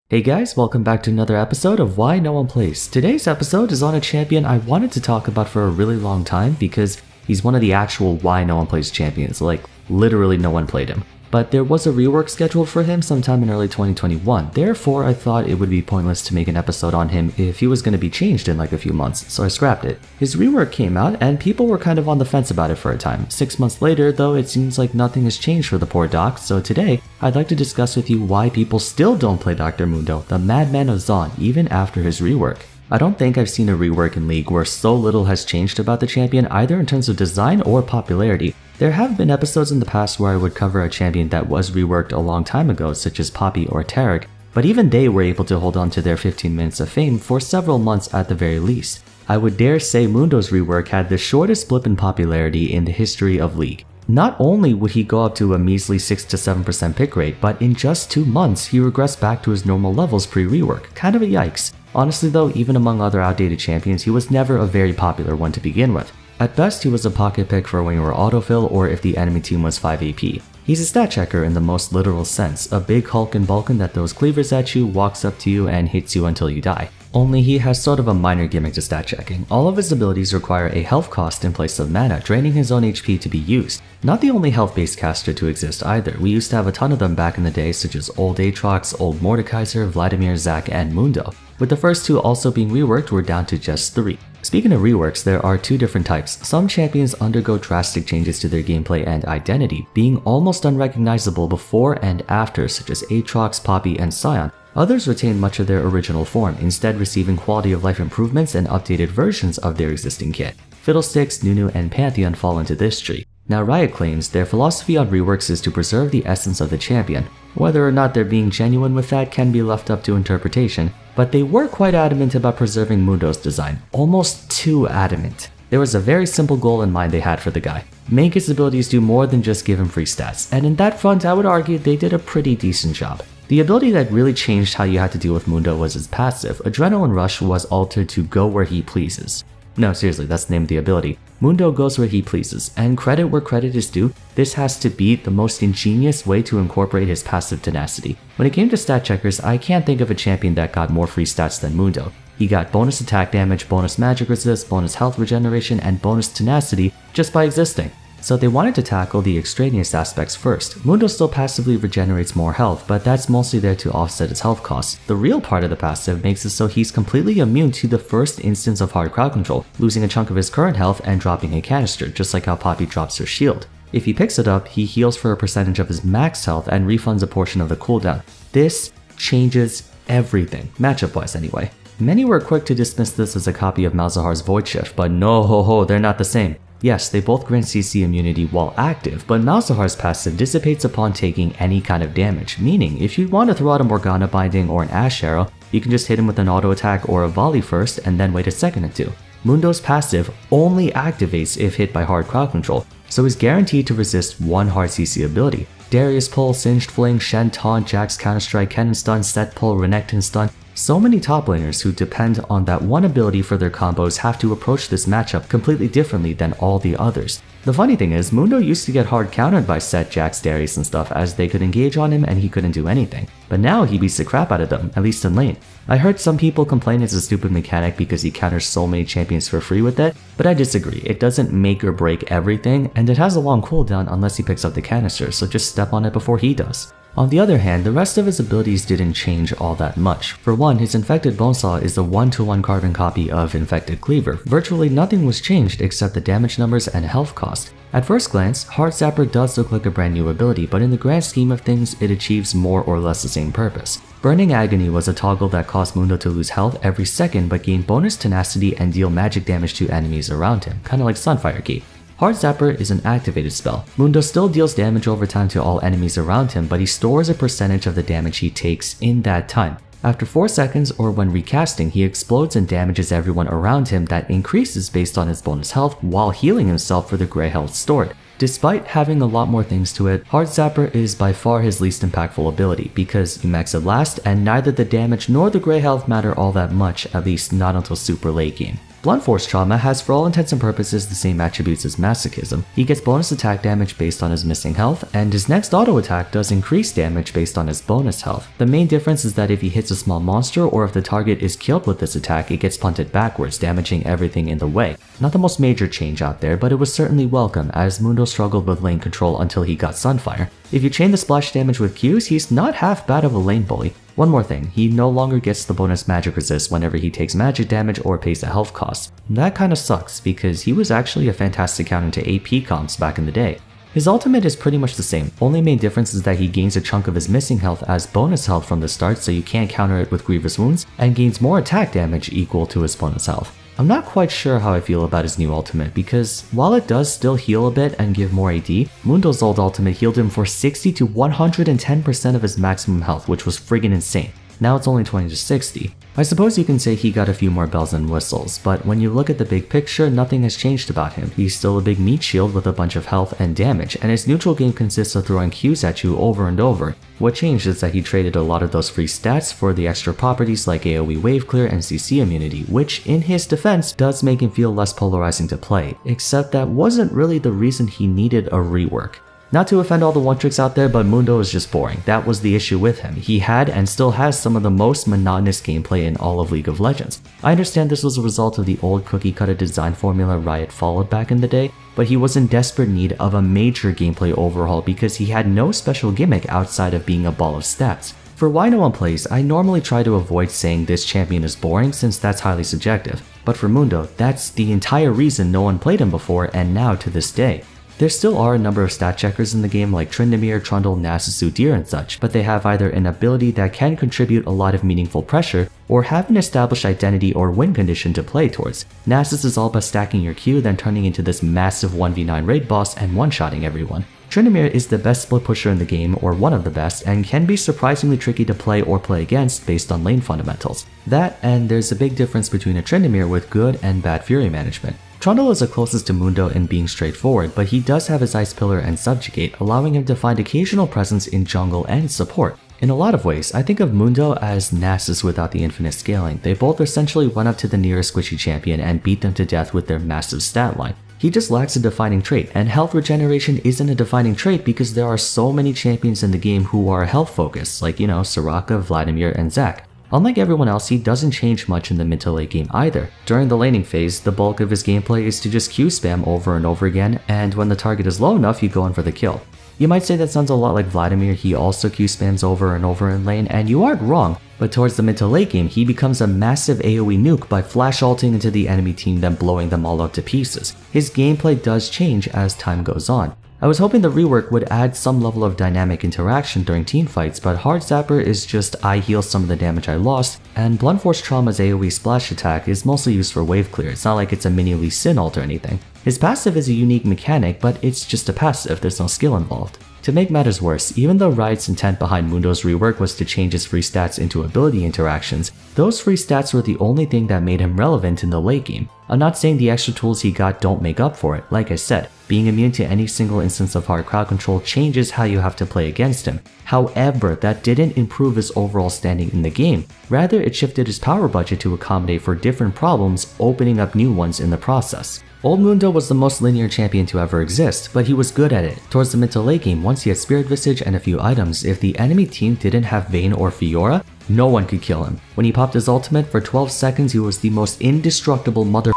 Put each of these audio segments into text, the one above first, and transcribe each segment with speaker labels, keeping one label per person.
Speaker 1: Hey guys, welcome back to another episode of Why No One Plays. Today's episode is on a champion I wanted to talk about for a really long time because he's one of the actual Why No One Plays champions, like literally no one played him. But there was a rework scheduled for him sometime in early 2021, therefore I thought it would be pointless to make an episode on him if he was going to be changed in like a few months, so I scrapped it. His rework came out and people were kind of on the fence about it for a time. 6 months later though, it seems like nothing has changed for the poor doc, so today I'd like to discuss with you why people still don't play Dr. Mundo, the Madman of Zaun, even after his rework. I don't think I've seen a rework in League where so little has changed about the champion either in terms of design or popularity. There have been episodes in the past where I would cover a champion that was reworked a long time ago, such as Poppy or Taric, but even they were able to hold on to their 15 minutes of fame for several months at the very least. I would dare say Mundo's rework had the shortest blip in popularity in the history of League. Not only would he go up to a measly 6 to 7% pick rate, but in just 2 months he regressed back to his normal levels pre-rework. Kind of a yikes. Honestly though, even among other outdated champions, he was never a very popular one to begin with. At best, he was a pocket pick for when you were autofill or if the enemy team was 5 AP. He's a stat checker in the most literal sense, a big Hulk and Vulcan that throws cleavers at you, walks up to you, and hits you until you die. Only he has sort of a minor gimmick to stat checking. All of his abilities require a health cost in place of mana, draining his own HP to be used. Not the only health-based caster to exist either. We used to have a ton of them back in the day, such as Old Aatrox, Old Mordekaiser, Vladimir, Zac, and Mundo. With the first two also being reworked, we're down to just 3. Speaking of reworks, there are 2 different types. Some champions undergo drastic changes to their gameplay and identity, being almost unrecognizable before and after, such as Aatrox, Poppy, and Sion. Others retain much of their original form, instead receiving quality of life improvements and updated versions of their existing kit. Fiddlesticks, Nunu, and Pantheon fall into this tree. Now Riot claims their philosophy on reworks is to preserve the essence of the champion. Whether or not they're being genuine with that can be left up to interpretation, but they were quite adamant about preserving Mundo's design, almost too adamant. There was a very simple goal in mind they had for the guy. Make his abilities do more than just give him free stats, and in that front I would argue they did a pretty decent job. The ability that really changed how you had to deal with Mundo was his passive. Adrenaline Rush was altered to go where he pleases. No, seriously, that's the name of the ability. Mundo goes where he pleases, and credit where credit is due, this has to be the most ingenious way to incorporate his passive tenacity. When it came to stat checkers, I can't think of a champion that got more free stats than Mundo. He got bonus attack damage, bonus magic resist, bonus health regeneration, and bonus tenacity just by existing. So they wanted to tackle the extraneous aspects first. Mundo still passively regenerates more health, but that's mostly there to offset his health costs. The real part of the passive makes it so he's completely immune to the first instance of hard crowd control, losing a chunk of his current health and dropping a canister, just like how Poppy drops her shield. If he picks it up, he heals for a percentage of his max health and refunds a portion of the cooldown. This changes everything, matchup-wise anyway. Many were quick to dismiss this as a copy of Malzahar's Void Shift, but no, they're not the same. Yes, they both grant CC immunity while active, but Malzahar's passive dissipates upon taking any kind of damage, meaning if you want to throw out a Morgana Binding or an Ash Arrow, you can just hit him with an auto attack or a volley first and then wait a second or two. Mundo's passive only activates if hit by hard crowd control, so is guaranteed to resist one hard CC ability. Darius Pull, Singed Fling, Shen Taunt, Jax Counter-Strike, Kennen Stun, Set Pull, Renekton Stun. So many top laners who depend on that one ability for their combos have to approach this matchup completely differently than all the others. The funny thing is, Mundo used to get hard countered by Set, Jax, Darius and stuff as they could engage on him and he couldn't do anything. But now he beats the crap out of them, at least in lane. I heard some people complain it's a stupid mechanic because he counters so many champions for free with it, but I disagree. It doesn't make or break everything, and it has a long cooldown unless he picks up the canister, so just step on it before he does. On the other hand, the rest of his abilities didn't change all that much. For one, his Infected Bonesaw is a 1-to-1 carbon copy of Infected Cleaver. Virtually nothing was changed except the damage numbers and health cost. At first glance, Heart Zapper does look like a brand new ability, but in the grand scheme of things, it achieves more or less the same purpose. Burning Agony was a toggle that caused Mundo to lose health every second but gain bonus tenacity and deal magic damage to enemies around him, kinda like Sunfire Key. Heart Zapper is an activated spell. Mundo still deals damage over time to all enemies around him, but he stores a percentage of the damage he takes in that time. After 4 seconds or when recasting, he explodes and damages everyone around him that increases based on his bonus health while healing himself for the gray health stored. Despite having a lot more things to it, Heart Zapper is by far his least impactful ability because you max it last and neither the damage nor the gray health matter all that much, at least not until super late game. Blunt Force Trauma has for all intents and purposes the same attributes as Masochism. He gets bonus attack damage based on his missing health, and his next auto attack does increase damage based on his bonus health. The main difference is that if he hits a small monster or if the target is killed with this attack, it gets punted backwards, damaging everything in the way. Not the most major change out there, but it was certainly welcome as Mundo struggled with lane control until he got Sunfire. If you chain the splash damage with Qs, he's not half bad of a lane bully. One more thing, he no longer gets the bonus magic resist whenever he takes magic damage or pays a health cost. That kinda sucks because he was actually a fantastic counter to AP comps back in the day. His ultimate is pretty much the same, only main difference is that he gains a chunk of his missing health as bonus health from the start so you can't counter it with Grievous Wounds, and gains more attack damage equal to his bonus health. I'm not quite sure how I feel about his new ultimate because while it does still heal a bit and give more AD, Mundo's old ultimate healed him for 60 to 110% of his maximum health, which was friggin' insane. Now it's only 20 to 60. I suppose you can say he got a few more bells and whistles, but when you look at the big picture, nothing has changed about him. He's still a big meat shield with a bunch of health and damage, and his neutral game consists of throwing Qs at you over and over. What changed is that he traded a lot of those free stats for the extra properties like AoE wave clear and CC immunity, which in his defense does make him feel less polarizing to play, except that wasn't really the reason he needed a rework. Not to offend all the one-tricks out there, but Mundo is just boring. That was the issue with him. He had and still has some of the most monotonous gameplay in all of League of Legends. I understand this was a result of the old cookie-cutter design formula Riot followed back in the day, but he was in desperate need of a major gameplay overhaul because he had no special gimmick outside of being a ball of stats. For Why No One Plays, I normally try to avoid saying this champion is boring since that's highly subjective, but for Mundo, that's the entire reason no one played him before and now to this day. There still are a number of stat checkers in the game like Tryndamere, Trundle, Nasus, Udyr and such, but they have either an ability that can contribute a lot of meaningful pressure or have an established identity or win condition to play towards. Nasus is all about stacking your Q then turning into this massive 1v9 raid boss and one-shotting everyone. Tryndamere is the best split pusher in the game or one of the best and can be surprisingly tricky to play or play against based on lane fundamentals. That and there's a big difference between a Tryndamere with good and bad fury management. Trundle is the closest to Mundo in being straightforward, but he does have his Ice Pillar and Subjugate, allowing him to find occasional presence in jungle and support. In a lot of ways, I think of Mundo as Nasus without the infinite scaling. They both essentially run up to the nearest squishy champion and beat them to death with their massive stat line. He just lacks a defining trait, and health regeneration isn't a defining trait because there are so many champions in the game who are health focused, like Soraka, Vladimir, and Zac. Unlike everyone else, he doesn't change much in the mid to late game either. During the laning phase, the bulk of his gameplay is to just Q spam over and over again, and when the target is low enough, you go in for the kill. You might say that sounds a lot like Vladimir, he also Q spams over and over in lane, and you aren't wrong, but towards the mid to late game, he becomes a massive AoE nuke by flash ulting into the enemy team then blowing them all up to pieces. His gameplay does change as time goes on. I was hoping the rework would add some level of dynamic interaction during teamfights, but Hard Zapper is just I heal some of the damage I lost, and Blunt Force Trauma's AoE splash attack is mostly used for wave clear. It's not like it's a mini Lee Sin ult or anything. His passive is a unique mechanic, but it's just a passive, there's no skill involved. To make matters worse, even though Riot's intent behind Mundo's rework was to change his free stats into ability interactions, those free stats were the only thing that made him relevant in the late game. I'm not saying the extra tools he got don't make up for it, like I said, being immune to any single instance of hard crowd control changes how you have to play against him. However, that didn't improve his overall standing in the game, rather it shifted his power budget to accommodate for different problems, opening up new ones in the process. Old Mundo was the most linear champion to ever exist, but he was good at it. Towards the mid to late game, once he had Spirit Visage and a few items, if the enemy team didn't have Vayne or Fiora, no one could kill him. When he popped his ultimate, for 12 seconds he was the most indestructible mother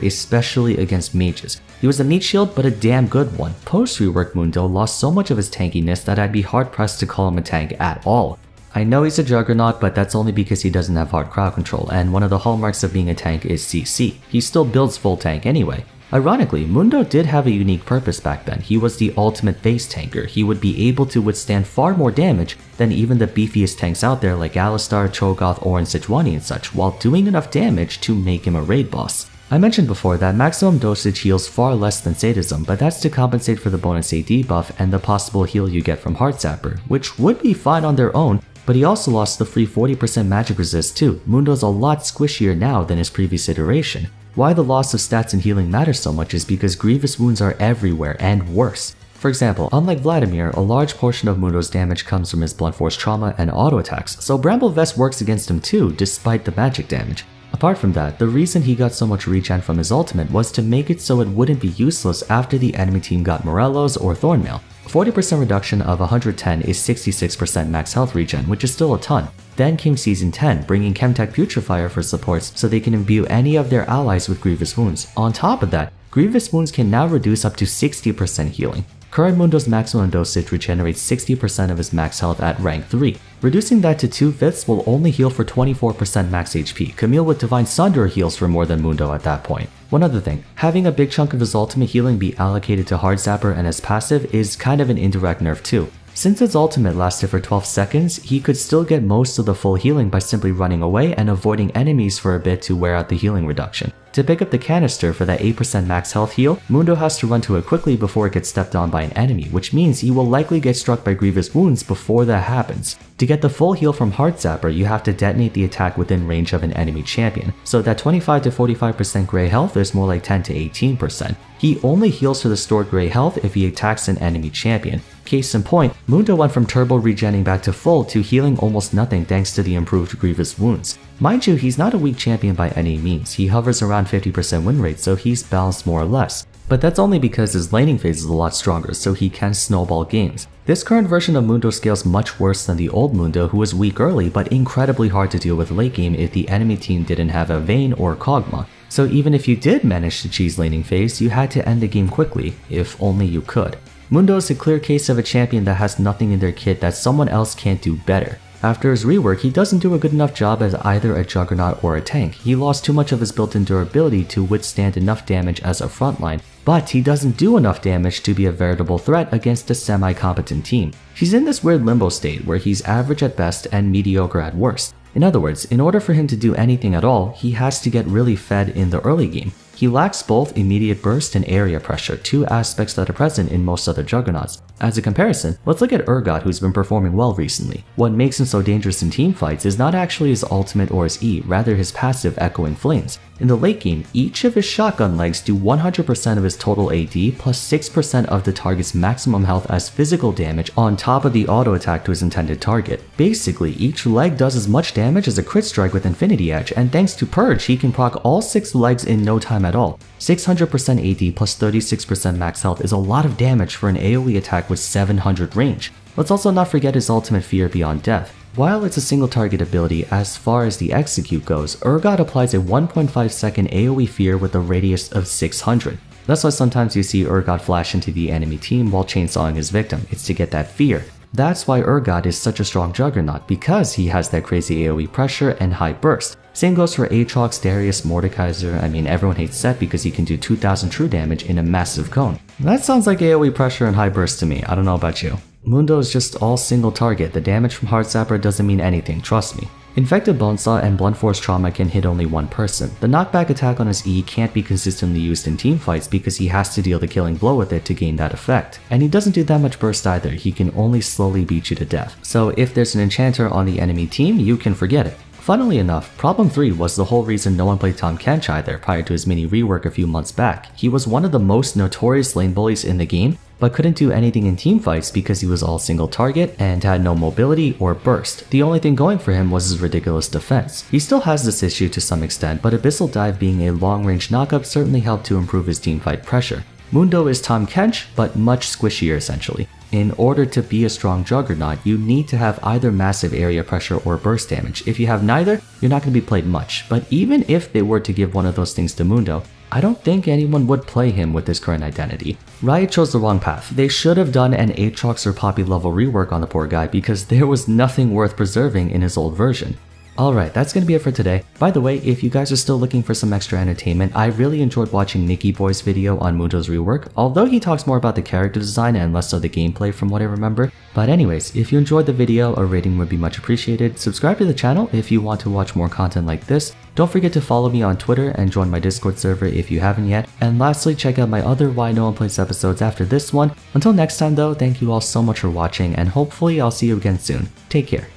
Speaker 1: especially against mages. He was a meat shield, but a damn good one. Post-rework Mundo lost so much of his tankiness that I'd be hard-pressed to call him a tank at all. I know he's a juggernaut, but that's only because he doesn't have hard crowd control, and one of the hallmarks of being a tank is CC. He still builds full tank anyway. Ironically, Mundo did have a unique purpose back then. He was the ultimate base tanker. He would be able to withstand far more damage than even the beefiest tanks out there like Alistar, Cho'Gath, or Sejuani and such, while doing enough damage to make him a raid boss. I mentioned before that maximum dosage heals far less than Sadism, but that's to compensate for the bonus AD buff and the possible heal you get from Heart Zapper, which would be fine on their own, but he also lost the free 40% magic resist too. Mundo's a lot squishier now than his previous iteration. Why the loss of stats and healing matters so much is because Grievous Wounds are everywhere and worse. For example, unlike Vladimir, a large portion of Mundo's damage comes from his Blunt Force Trauma and auto attacks, so Bramble Vest works against him too, despite the magic damage. Apart from that, the reason he got so much regen from his ultimate was to make it so it wouldn't be useless after the enemy team got Morelos or Thornmail. 40% reduction of 110 is 66% max health regen, which is still a ton. Then came Season 10, bringing Chemtech Putrefier for supports so they can imbue any of their allies with Grievous Wounds. On top of that, Grievous Wounds can now reduce up to 60% healing. Current Mundo's maximum dosage regenerates 60% of his max health at rank 3. Reducing that to 2/5 will only heal for 24% max HP. Camille with Divine Sunder heals for more than Mundo at that point. One other thing, having a big chunk of his ultimate healing be allocated to Hard Zapper and his passive is kind of an indirect nerf too. Since his ultimate lasted for 12 seconds, he could still get most of the full healing by simply running away and avoiding enemies for a bit to wear out the healing reduction. To pick up the canister for that 8% max health heal, Mundo has to run to it quickly before it gets stepped on by an enemy, which means he will likely get struck by Grievous Wounds before that happens. To get the full heal from Heart Zapper, you have to detonate the attack within range of an enemy champion, so that 25 to 45% gray health is more like 10 to 18%. He only heals for the stored gray health if he attacks an enemy champion. Case in point, Mundo went from turbo regenning back to full to healing almost nothing thanks to the improved Grievous Wounds. Mind you, he's not a weak champion by any means, he hovers around 50% win rate, so he's balanced more or less. But that's only because his laning phase is a lot stronger, so he can snowball games. This current version of Mundo scales much worse than the old Mundo, who was weak early but incredibly hard to deal with late game if the enemy team didn't have a Vayne or Kog'Maw. So even if you did manage to cheese laning phase, you had to end the game quickly, if only you could. Mundo is a clear case of a champion that has nothing in their kit that someone else can't do better. After his rework, he doesn't do a good enough job as either a juggernaut or a tank. He lost too much of his built-in durability to withstand enough damage as a frontline, but he doesn't do enough damage to be a veritable threat against a semi-competent team. He's in this weird limbo state where he's average at best and mediocre at worst. In other words, in order for him to do anything at all, he has to get really fed in the early game. He lacks both immediate burst and area pressure, two aspects that are present in most other juggernauts. As a comparison, let's look at Urgot, who's been performing well recently. What makes him so dangerous in teamfights is not actually his ultimate or his E, rather his passive Echoing Flames. In the late game, each of his shotgun legs do 100% of his total AD plus 6% of the target's maximum health as physical damage on top of the auto attack to his intended target. Basically, each leg does as much damage as a crit strike with Infinity Edge, and thanks to Purge, he can proc all 6 legs in no time at all. 600% AD plus 36% max health is a lot of damage for an AoE attack with 700 range. Let's also not forget his ultimate Fear Beyond Death. While it's a single target ability, as far as the execute goes, Urgot applies a 1.5 second AoE fear with a radius of 600. That's why sometimes you see Urgot flash into the enemy team while chainsawing his victim, it's to get that fear. That's why Urgot is such a strong juggernaut, because he has that crazy AoE pressure and high burst. Same goes for Aatrox, Darius, Mordekaiser. I mean, everyone hates Sett because he can do 2000 true damage in a massive cone. That sounds like AoE pressure and high burst to me, I don't know about you. Mundo is just all single target, the damage from Heart Zapper doesn't mean anything, trust me. Infected Bonesaw and Blunt Force Trauma can hit only one person. The knockback attack on his E can't be consistently used in teamfights because he has to deal the killing blow with it to gain that effect. And he doesn't do that much burst either, he can only slowly beat you to death. So if there's an enchanter on the enemy team, you can forget it. Funnily enough, Problem 3 was the whole reason no one played Tahm Kench either prior to his mini rework a few months back. He was one of the most notorious lane bullies in the game, but couldn't do anything in teamfights because he was all single target and had no mobility or burst. The only thing going for him was his ridiculous defense. He still has this issue to some extent, but Abyssal Dive being a long-range knockup certainly helped to improve his teamfight pressure. Mundo is Tahm Kench, but much squishier essentially. In order to be a strong juggernaut, you need to have either massive area pressure or burst damage. If you have neither, you're not going to be played much. But even if they were to give one of those things to Mundo, I don't think anyone would play him with his current identity. Riot chose the wrong path. They should have done an Aatrox or Poppy level rework on the poor guy because there was nothing worth preserving in his old version. Alright, that's gonna be it for today. By the way, if you guys are still looking for some extra entertainment, I really enjoyed watching Nicky Boy's video on Mundo's rework, although he talks more about the character design and less of the gameplay from what I remember. But anyways, if you enjoyed the video, a rating would be much appreciated. Subscribe to the channel if you want to watch more content like this. Don't forget to follow me on Twitter and join my Discord server if you haven't yet. And lastly, check out my other Why No One Plays episodes after this one. Until next time though, thank you all so much for watching and hopefully I'll see you again soon. Take care.